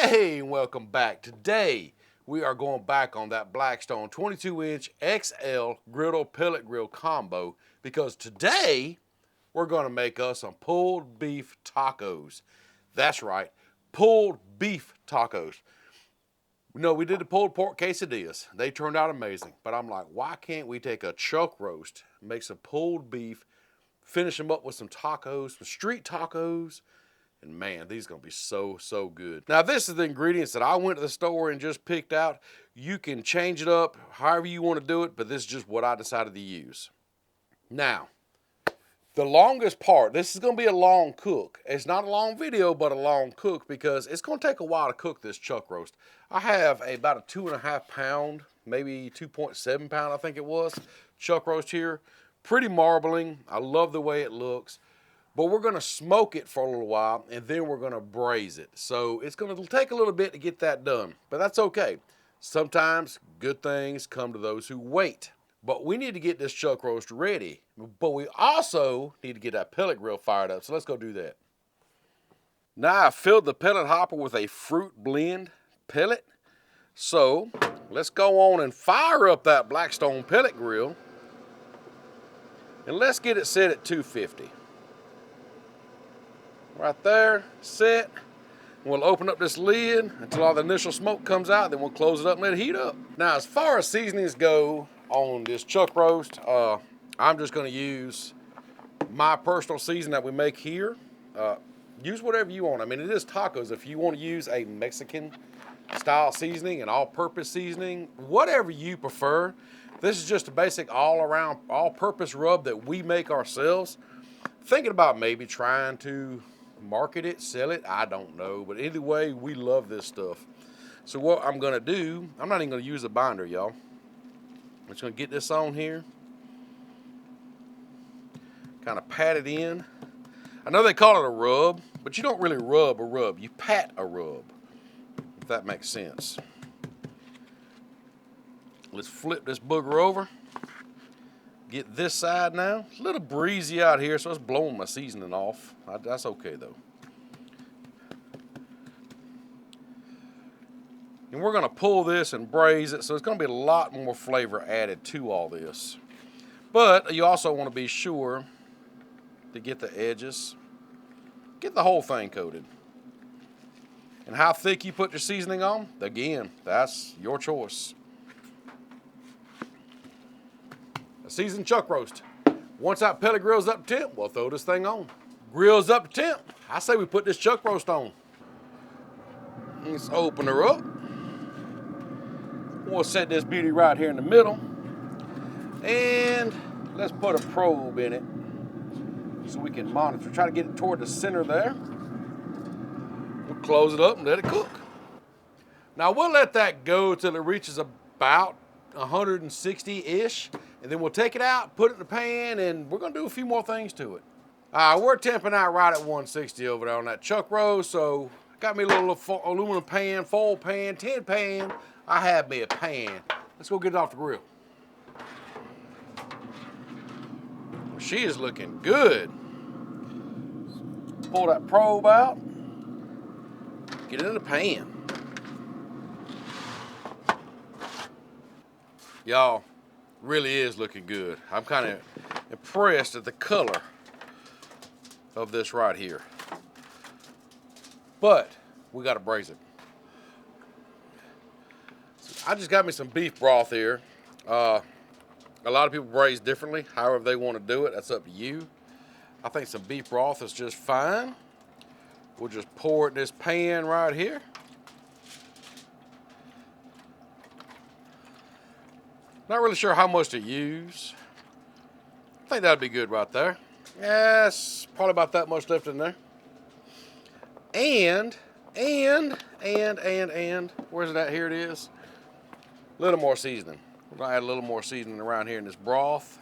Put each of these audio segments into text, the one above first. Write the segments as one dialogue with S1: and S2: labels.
S1: Hey, and welcome back. Today, we are going back on that Blackstone 22-inch XL Griddle Pellet Grill Combo because today, we're going to make us some pulled beef tacos. That's right, pulled beef tacos. No, we did the pulled pork quesadillas. They turned out amazing, but I'm like, why can't we take a chuck roast, make some pulled beef, finish them up with some tacos, some street tacos, and man, these are gonna be so good. Now, this is the ingredients that I went to the store and just picked out. You can change it up however you want to do it, but this is just what I decided to use. Now, the longest part, this is gonna be a long cook. It's not a long video, but a long cook because it's gonna take a while to cook this chuck roast. I have about a 2.5 pound, maybe 2.7 pound, I think it was, chuck roast here. Pretty marbling. I love the way it looks. But we're gonna smoke it for a little while and then we're gonna braise it. So it's gonna take a little bit to get that done, but that's okay. Sometimes good things come to those who wait. But we need to get this chuck roast ready. But we also need to get that pellet grill fired up. So let's go do that. Now I filled the pellet hopper with a fruit blend pellet. So let's go on and fire up that Blackstone pellet grill. And let's get it set at 250. Right there, set. We'll open up this lid until all the initial smoke comes out, then we'll close it up and let it heat up. Now, as far as seasonings go on this chuck roast, I'm just gonna use my personal season that we make here. Use whatever you want. I mean, it is tacos. If you want to use a Mexican style seasoning, an all-purpose seasoning, whatever you prefer. This is just a basic all-around, all-purpose rub that we make ourselves. Thinking about maybe trying to market it, sell it, I don't know. But either way, we love this stuff. So what I'm gonna do, I'm not even gonna use a binder, y'all. I'm just gonna get this on here. Kind of pat it in. I know they call it a rub, but you don't really rub a rub. You pat a rub, if that makes sense. Let's flip this booger over. Get this side now. It's a little breezy out here, so it's blowing my seasoning off. That's okay though. And we're gonna pull this and braise it, so it's gonna be a lot more flavor added to all this. But you also wanna be sure to get the edges, get the whole thing coated. And how thick you put your seasoning on, again, that's your choice. A seasoned chuck roast. Once that pellet grill's up to temp, we'll throw this thing on. Grill's up to temp. I say we put this chuck roast on. Let's open her up. We'll set this beauty right here in the middle. And let's put a probe in it so we can monitor. Try to get it toward the center there. We'll close it up and let it cook. Now we'll let that go till it reaches about 160-ish. And then we'll take it out, put it in the pan, and we're gonna do a few more things to it. We're temping out right at 160 over there on that chuck roast, so got me a little aluminum pan, foil pan, tin pan. I have me a pan. Let's go get it off the grill. She is looking good. Pull that probe out, get it in the pan. Y'all, really is looking good. I'm kind of impressed at the color of this right here. But we got to braise it. I just got me some beef broth here. A lot of people braise differently. However they want to do it, that's up to you. I think some beef broth is just fine. We'll just pour it in this pan right here. Not really sure how much to use. I think that'd be good right there. Yes, probably about that much left in there. And, where's it at? Here it is. A little more seasoning. We're gonna add a little more seasoning around here in this broth.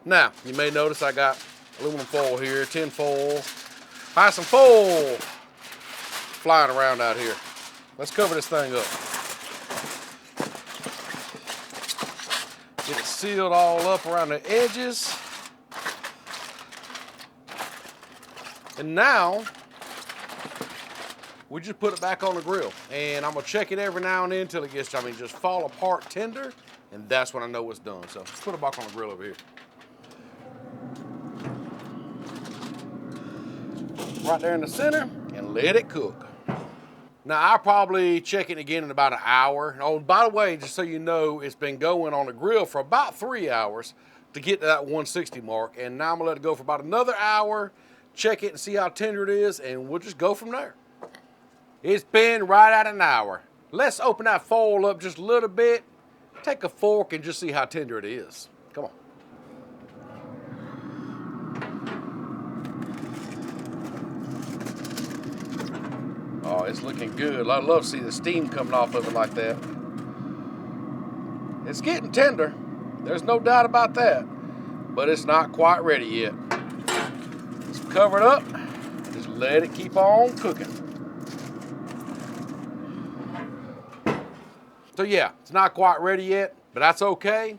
S1: Now, you may notice I got aluminum foil here, tin foil. Buy some foil flying around out here. Let's cover this thing up. Get it sealed all up around the edges. And now, we just put it back on the grill. And I'm gonna check it every now and then until it gets, just fall apart tender, and that's when I know it's done. So let's put it back on the grill over here. Right there in the center, and let it cook. Now, I'll probably check it again in about an hour. Oh, by the way, just so you know, it's been going on the grill for about 3 hours to get to that 160 mark. And now I'm gonna let it go for about another hour, check it and see how tender it is, and we'll just go from there. It's been right at an hour. Let's open that foil up just a little bit, take a fork and just see how tender it is. Come on. Oh, it's looking good. I love to see the steam coming off of it like that. It's getting tender. There's no doubt about that. But it's not quite ready yet. Let's cover it up. Just let it keep on cooking. So yeah, it's not quite ready yet, but that's okay.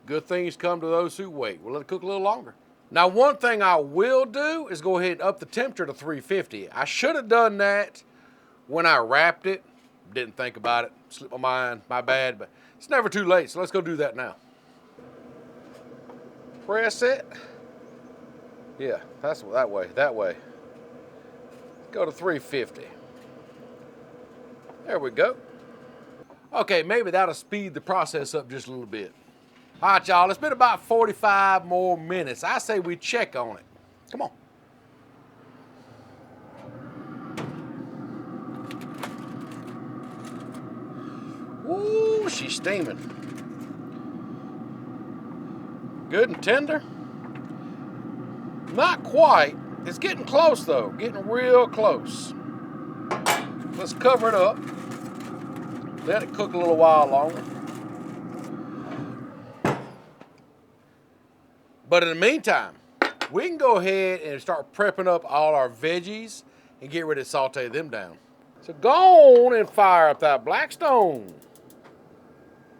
S1: Good things come to those who wait. We'll let it cook a little longer. Now, one thing I will do is go ahead and up the temperature to 350. I should have done that when I wrapped it. Didn't think about it, slipped my mind, my bad, but it's never too late, so let's go do that now. Press it. Yeah, that's that way. Go to 350. There we go. Okay, maybe that'll speed the process up just a little bit. All right, y'all, it's been about 45 more minutes. I say we check on it. Come on. Ooh, she's steaming. Good and tender. Not quite. It's getting close though, getting real close. Let's cover it up. Let it cook a little while longer. But in the meantime, we can go ahead and start prepping up all our veggies and get ready to saute them down. So go on and fire up that Blackstone.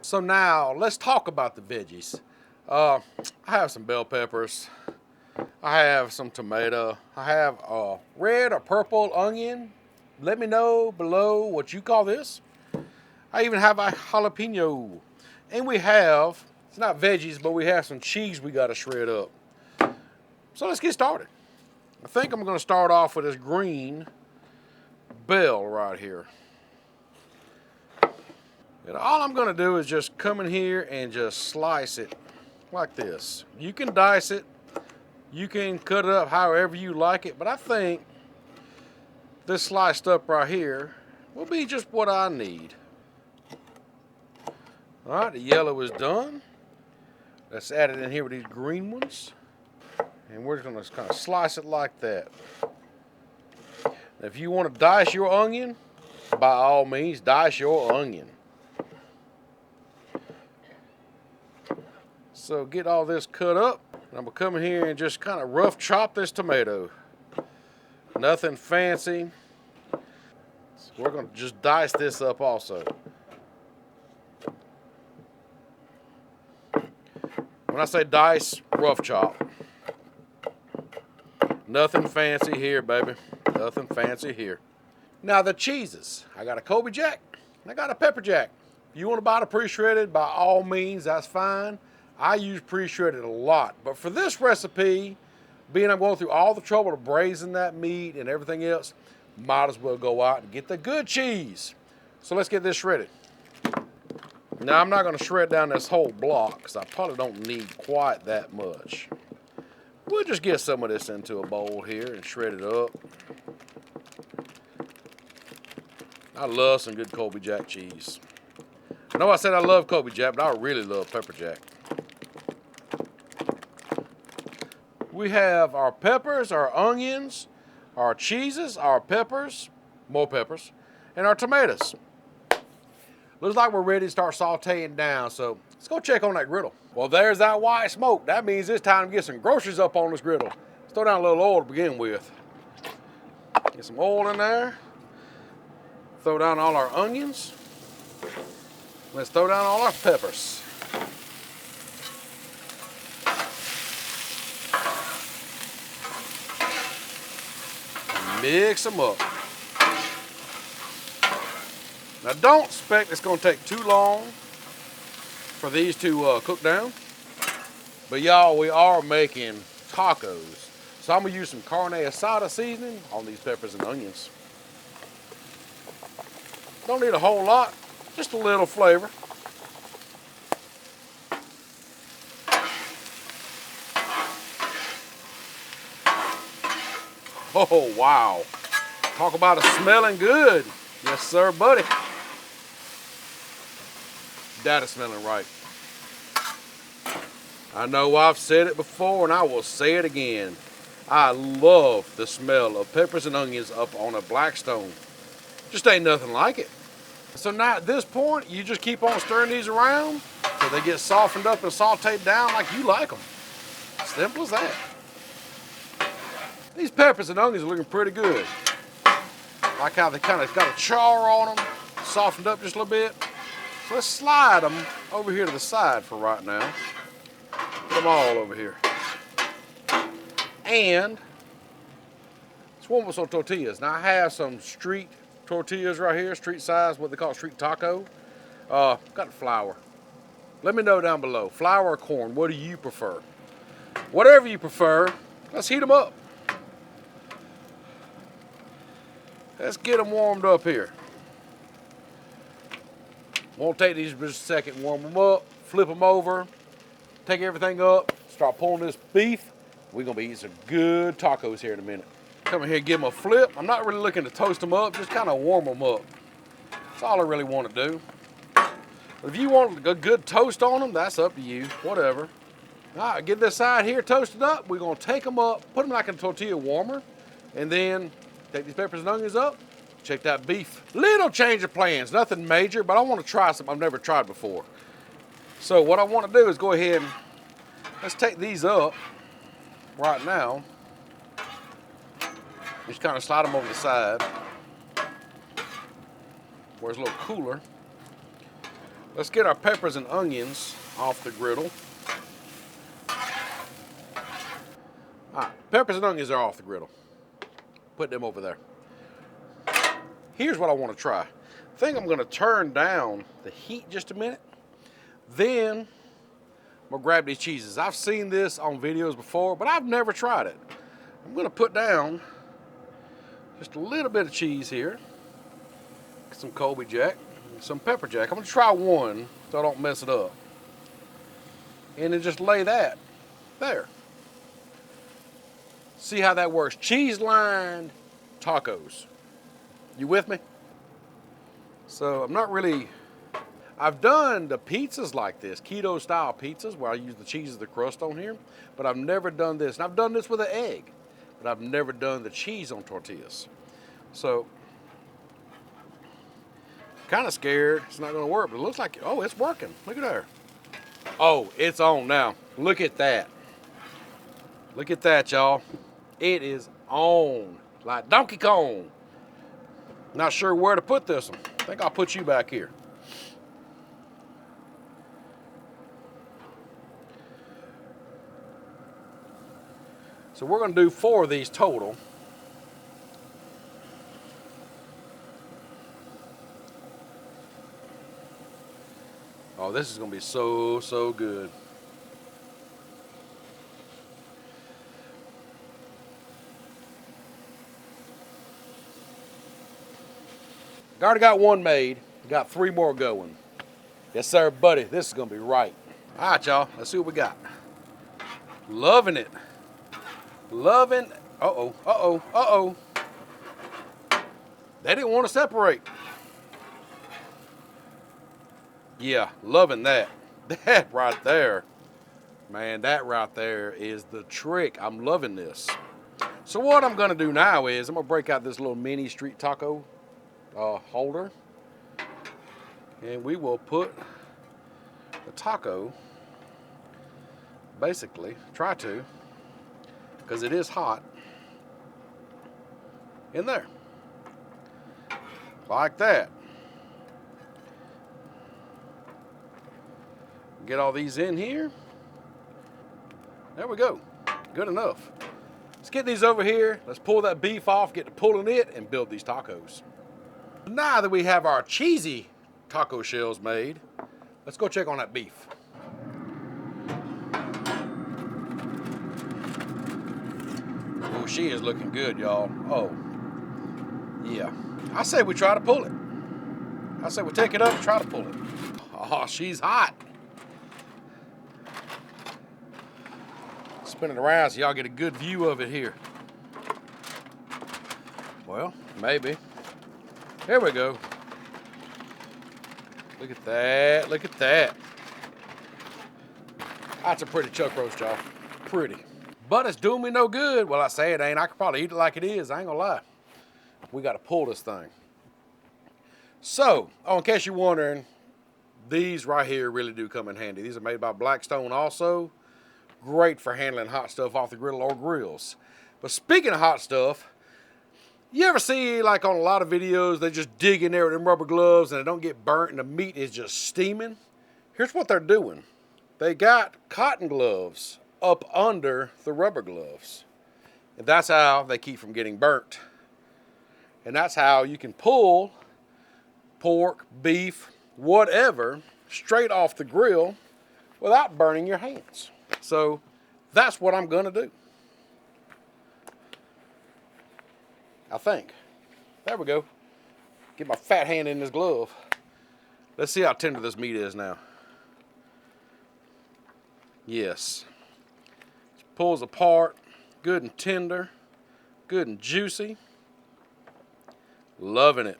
S1: So now let's talk about the veggies. I have some bell peppers. I have some tomato. I have a red or purple onion. Let me know below what you call this. I even have a jalapeno. And we have, it's not veggies, but we have some cheese we got to shred up. So let's get started. I think I'm going to start off with this green bell right here. And all I'm going to do is just come in here and just slice it like this. You can dice it. You can cut it up however you like it. But I think this sliced up right here will be just what I need. All right, the yellow is done. Let's add it in here with these green ones. And we're just going to kind of slice it like that. If you want to dice your onion, by all means, dice your onion. So get all this cut up. And I'm going to come in here and just kind of rough chop this tomato. Nothing fancy. So we're going to just dice this up also. When I say dice, rough chop. Nothing fancy here, baby. Nothing fancy here. Now the cheeses. I got a Colby Jack and I got a Pepper Jack. If you want to buy the pre-shredded, by all means, that's fine. I use pre-shredded a lot. But for this recipe, being I'm going through all the trouble of braising that meat and everything else, might as well go out and get the good cheese. So let's get this shredded. Now, I'm not going to shred down this whole block because I probably don't need quite that much. We'll just get some of this into a bowl here and shred it up. I love some good Colby Jack cheese. I know I said I love Colby Jack, but I really love Pepper Jack. We have our peppers, our onions, our cheeses, our peppers, more peppers, and our tomatoes. Looks like we're ready to start sauteing down, so let's go check on that griddle. Well, there's that white smoke. That means it's time to get some groceries up on this griddle. Let's throw down a little oil to begin with. Get some oil in there. Throw down all our onions. Let's throw down all our peppers. Mix them up. Now don't expect it's gonna take too long for these to cook down. But y'all, we are making tacos. So I'm gonna use some carne asada seasoning on these peppers and onions. Don't need a whole lot, just a little flavor. Oh, wow. Talk about it smelling good. Yes, sir, buddy. That is smelling right. I know I've said it before and I will say it again. I love the smell of peppers and onions up on a Blackstone. Just ain't nothing like it. So now at this point, you just keep on stirring these around so they get softened up and sauteed down like you like them. Simple as that. These peppers and onions are looking pretty good. Like how they kind of got a char on them, softened up just a little bit. So let's slide them over here to the side for right now. Put them all over here. And let's warm up some tortillas. Now I have some street tortillas right here, street size, what they call street taco. Got the flour. Let me know down below, flour or corn, what do you prefer? Whatever you prefer, let's heat them up. Let's get them warmed up here. Won't take these just a second, warm them up, flip them over, take everything up, start pulling this beef. We're gonna be eating some good tacos here in a minute. Come in here, give them a flip. I'm not really looking to toast them up, just kind of warm them up. That's all I really want to do. But if you want a good toast on them, that's up to you, whatever. All right, get this side here toasted up. We're gonna take them up, put them like in a tortilla warmer, and then take these peppers and onions up, check that beef. Little change of plans, nothing major, but I want to try something I've never tried before. So what I want to do is go ahead and let's take these up right now. Just kind of slide them over the side where it's a little cooler. Let's get our peppers and onions off the griddle. All right, peppers and onions are off the griddle. Put them over there. Here's what I want to try. I think I'm going to turn down the heat just a minute. Then I'm going to grab these cheeses. I've seen this on videos before, but I've never tried it. I'm going to put down just a little bit of cheese here. Some Colby Jack, some pepper jack. I'm going to try one so I don't mess it up. And then just lay that there. See how that works. Cheese-lined tacos. You with me? So I'm not really, I've done the pizzas like this, keto style pizzas where I use the cheese as the crust on here, but I've never done this. And I've done this with an egg, but I've never done the cheese on tortillas. So, kind of scared it's not gonna work, but it looks like, oh, it's working. Look at there. Oh, it's on now. Look at that. Look at that, y'all. It is on, like Donkey Kong. Not sure where to put this one. I think I'll put you back here. So we're gonna do 4 of these total. Oh, this is gonna be so, so good. I already got one made, got 3 more going. Yes, sir, buddy, this is gonna be right. All right, y'all, let's see what we got. Loving it. Loving, uh-oh, uh-oh, uh-oh. They didn't want to separate. Yeah, loving that. That right there, man, that right there is the trick. I'm loving this. So what I'm gonna do now is I'm gonna break out this little mini street taco holder, and we will put the taco, basically, try to, because it is hot, in there, like that. Get all these in here. There we go, good enough. Let's get these over here. Let's pull that beef off, get to pulling it, and build these tacos. Now that we have our cheesy taco shells made, let's go check on that beef. Oh, she is looking good, y'all. Oh, yeah. I say we try to pull it. I say we take it up and try to pull it. Oh, she's hot. Spin it around so y'all get a good view of it here. Well, maybe. There we go. Look at that, look at that. That's a pretty chuck roast, y'all. Pretty. But it's doing me no good. Well, I say it ain't. I could probably eat it like it is. I ain't gonna lie. We gotta pull this thing. So, in case you're wondering, these right here really do come in handy. These are made by Blackstone also. Great for handling hot stuff off the griddle or grills. But speaking of hot stuff, you ever see, like on a lot of videos, they just dig in there with them rubber gloves and they don't get burnt and the meat is just steaming? Here's what they're doing. They got cotton gloves up under the rubber gloves. And that's how they keep from getting burnt. And that's how you can pull pork, beef, whatever, straight off the grill without burning your hands. So that's what I'm gonna do. I think. There we go. Get my fat hand in this glove. Let's see how tender this meat is now. Yes. It pulls apart, good and tender, good and juicy. Loving it.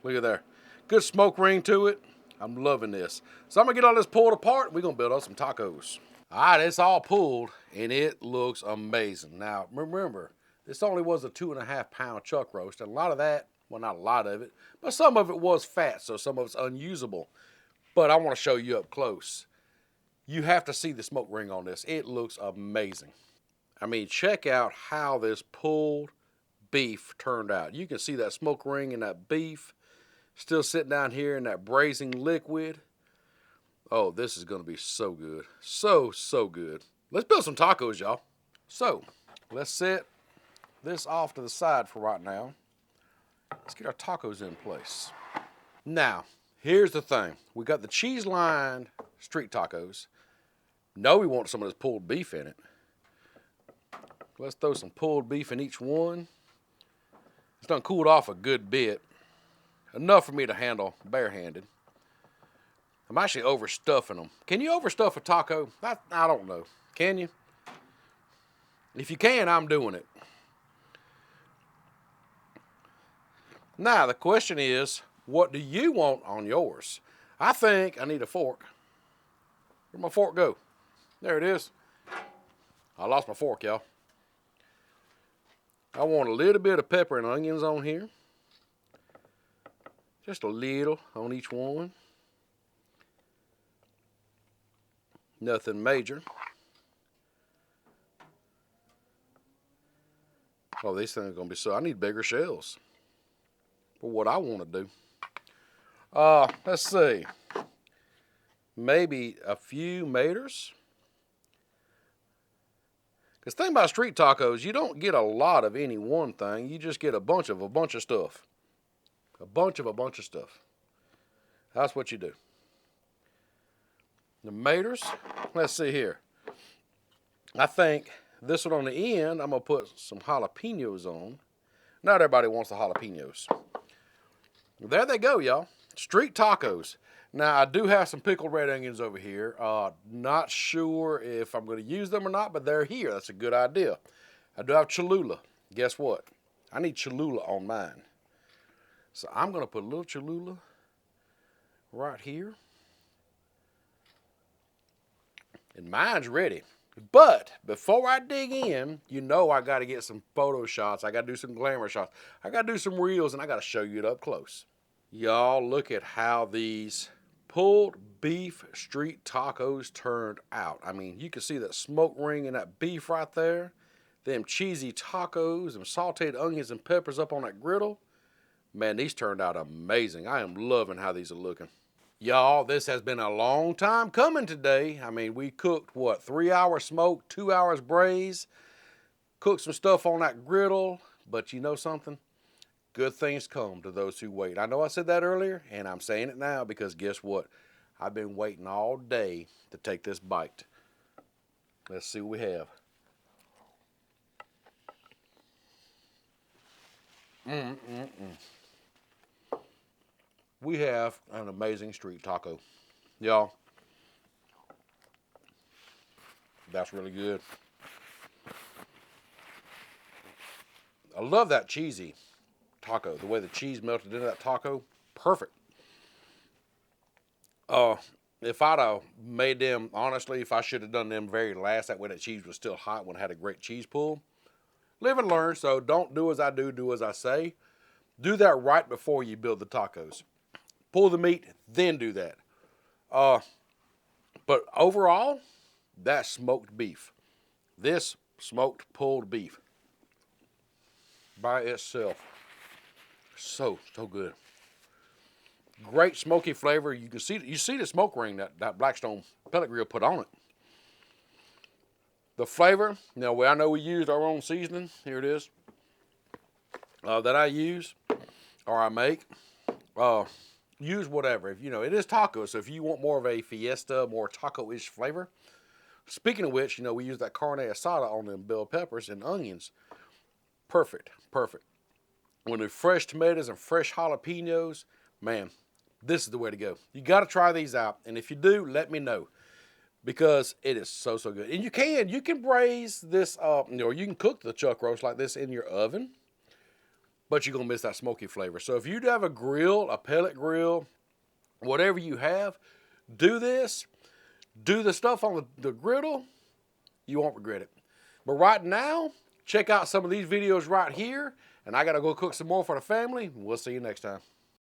S1: Look at there. Good smoke ring to it. I'm loving this. So I'm gonna get all this pulled apart. We're gonna build up some tacos. All right, it's all pulled and it looks amazing. Now, remember, this only was a 2.5 pound chuck roast. And a lot of that, well, not a lot of it, but some of it was fat, so some of it's unusable. But I wanna show you up close. You have to see the smoke ring on this. It looks amazing. I mean, check out how this pulled beef turned out. You can see that smoke ring and that beef still sitting down here in that braising liquid. Oh, this is gonna be so good. So, so good. Let's build some tacos, y'all. So, let's set this off to the side for right now. Let's get our tacos in place. Now, here's the thing. We got the cheese-lined street tacos. Know we want some of this pulled beef in it. Let's throw some pulled beef in each one. It's done cooled off a good bit. Enough for me to handle barehanded. I'm actually overstuffing them. Can you overstuff a taco? I don't know. Can you? If you can, I'm doing it. Now, the question is, what do you want on yours? I think I need a fork. Where'd my fork go? There it is. I lost my fork, y'all. I want a little bit of pepper and onions on here. Just a little on each one. Nothing major. Oh, these things are gonna be so, I need bigger shells for what I want to do. Let's see. Maybe a few maters. Because the thing about street tacos, you don't get a lot of any one thing. You just get a bunch of stuff. A bunch of stuff. That's what you do. The maters, let's see here. I think this one on the end, I'm going to put some jalapenos on. Not everybody wants the jalapenos. There they go, y'all. Street tacos. Now, I do have some pickled red onions over here. Not sure if I'm going to use them or not, but they're here. That's a good idea. I do have Cholula. Guess what? I need Cholula on mine. So I'm going to put a little Cholula right here. And mine's ready. But before I dig in, you know I got to get some photo shots. I got to do some glamour shots. I got to do some reels, and I got to show you it up close. Y'all, look at how these pulled beef street tacos turned out. I mean, you can see that smoke ring and that beef right there. Them cheesy tacos, them sauteed onions and peppers up on that griddle. Man, these turned out amazing. I am loving how these are looking. Y'all, this has been a long time coming today. I mean, we cooked, what, 3 hours smoke, 2 hours braise, cooked some stuff on that griddle, but you know something? good things come to those who wait. I know I said that earlier, and I'm saying it now because guess what? I've been waiting all day to take this bite. Let's see what we have. We have an amazing street taco. Y'all, that's really good. I love that cheesy taco. The way the cheese melted into that taco, perfect. If I'd have made them, honestly, if I should have done them very last, that way that cheese was still hot when I had a great cheese pull. Live and learn, so don't do as I do as I say. Do that right before you build the tacos. Pull the meat, then do that. But overall, that's smoked beef. This smoked pulled beef by itself, so good. Great smoky flavor. You can see the smoke ring that Blackstone pellet grill put on it. The flavor, now I know we used our own seasoning. Here it is. That I use or I make. Use whatever. If it is taco, so if you want more of a fiesta, more taco-ish flavor. Speaking of which, we use that carne asada on them bell peppers and onions. Perfect. When the fresh tomatoes and fresh jalapenos, man, this is the way to go. You got to try these out, and if you do, let me know because it is so good. And you can braise this, or you can cook the chuck roast like this in your oven, but you're gonna miss that smoky flavor. So if you have a grill, a pellet grill, whatever you have, do this. Do the stuff on the griddle. You won't regret it. But right now, check out some of these videos right here, and I gotta go cook some more for the family. We'll see you next time.